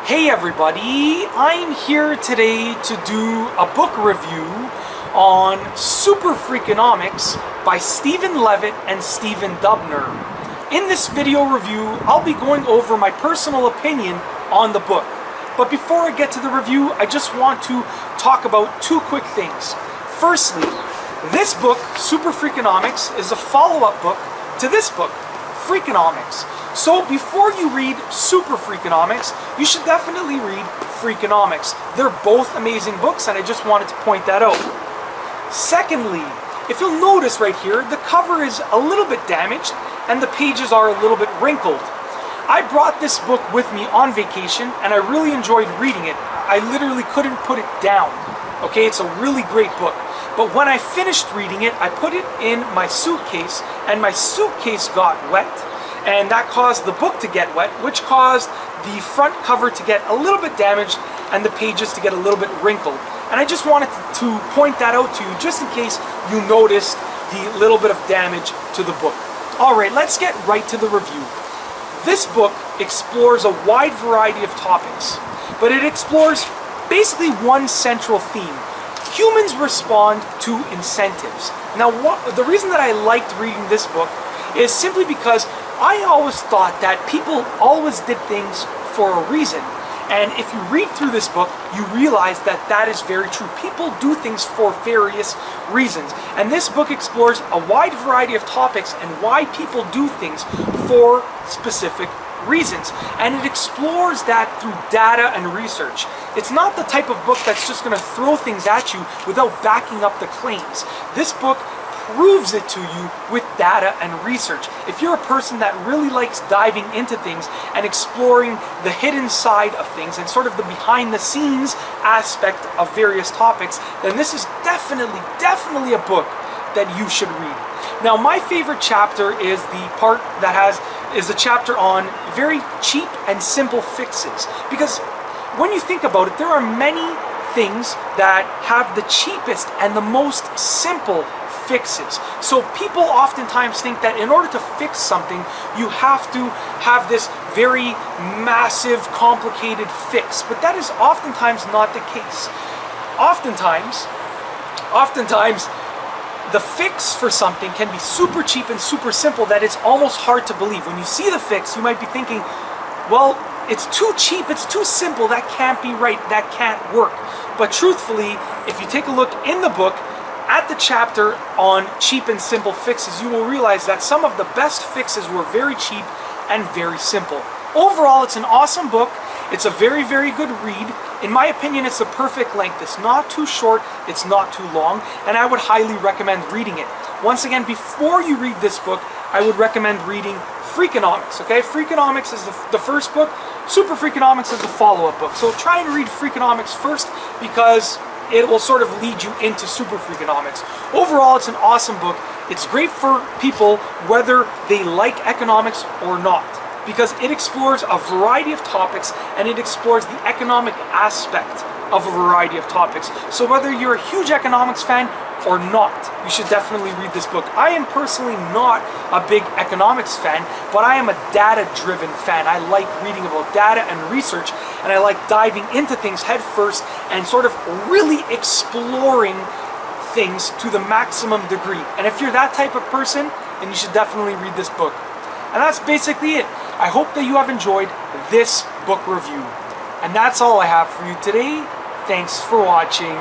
Hey everybody, I'm here today to do a book review on SuperFreakonomics by Stephen Levitt and Stephen Dubner. In this video review, I'll be going over my personal opinion on the book. But before I get to the review, I just want to talk about two quick things. Firstly, this book, SuperFreakonomics, is a follow-up book to this book, Freakonomics. So before you read SuperFreakonomics, you should definitely read Freakonomics. They're both amazing books, and I just wanted to point that out. Secondly, if you'll notice right here, the cover is a little bit damaged and the pages are a little bit wrinkled. I brought this book with me on vacation and I really enjoyed reading it. I literally couldn't put it down. Okay, it's a really great book. But when I finished reading it, I put it in my suitcase and my suitcase got wet. And that caused the book to get wet, which caused the front cover to get a little bit damaged and the pages to get a little bit wrinkled. And I just wanted to point that out to you just in case you noticed the little bit of damage to the book. Alright, let's get right to the review. This book explores a wide variety of topics, but it explores basically one central theme. Humans respond to incentives. Now, the reason that I liked reading this book is simply because I always thought that people always did things for a reason. And if you read through this book, you realize that that is very true. People do things for various reasons. And this book explores a wide variety of topics and why people do things for specific reasons. And it explores that through data and research. It's not the type of book that's just going to throw things at you without backing up the claims. This book proves it to you with data and research. If you're a person that really likes diving into things and exploring the hidden side of things and sort of the behind the scenes aspect of various topics, then this is definitely a book that you should read. Now, my favorite chapter is the part that is a chapter on very cheap and simple fixes. Because when you think about it, there are many things that have the cheapest and the most simple fixes. So people oftentimes think that in order to fix something, you have to have this very massive, complicated fix. But that is oftentimes not the case. Oftentimes, the fix for something can be super cheap and super simple that it's almost hard to believe. When you see the fix, you might be thinking, well, it's too cheap, it's too simple, that can't be right, that can't work. But truthfully, if you take a look in the book, at the chapter on cheap and simple fixes, you will realize that some of the best fixes were very cheap and very simple. Overall, it's an awesome book. It's a very good read. In my opinion, it's the perfect length. It's not too short, it's not too long, and I would highly recommend reading it. Once again, before you read this book, I would recommend reading Freakonomics, okay? Freakonomics is the first book, SuperFreakonomics is the follow-up book. So try and read Freakonomics first because it will sort of lead you into SuperFreakonomics. Overall, it's an awesome book. It's great for people whether they like economics or not, because it explores a variety of topics and it explores the economic aspect of a variety of topics. So whether you're a huge economics fan or not, you should definitely read this book. I am personally not a big economics fan, but I am a data-driven fan. I like reading about data and research, and I like diving into things head first and sort of really exploring things to the maximum degree. And if you're that type of person, then you should definitely read this book. And that's basically it. I hope that you have enjoyed this book review. And that's all I have for you today. Thanks for watching.